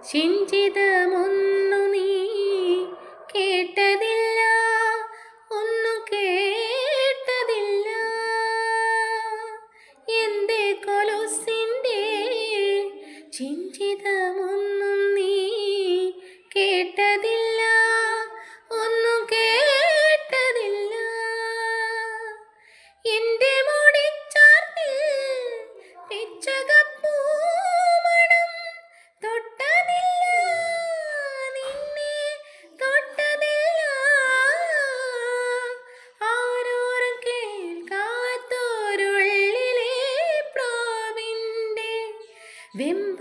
ചിഞ്ചിതമൊന്നു നീ കേട്ടതില്ല, ഒന്നു കേട്ടതില്ല. എന്റെ കൊലുസിൻ്റെ ചിഞ്ചിതമൊന്നും നീ കേട്ടതില്ല, ഒന്നു കേട്ടതില്ല. എന്റെ മുടിച്ചാർത്തിൽ പിച്ചകപ്പൂമണം തൊട്ടതില്ല, നിന്നെ തൊട്ടതില്ല. ആരോരും കേൾക്കാത്തൊരുള്ളിലെ പ്രാവിൻ്റെ വെമ്പ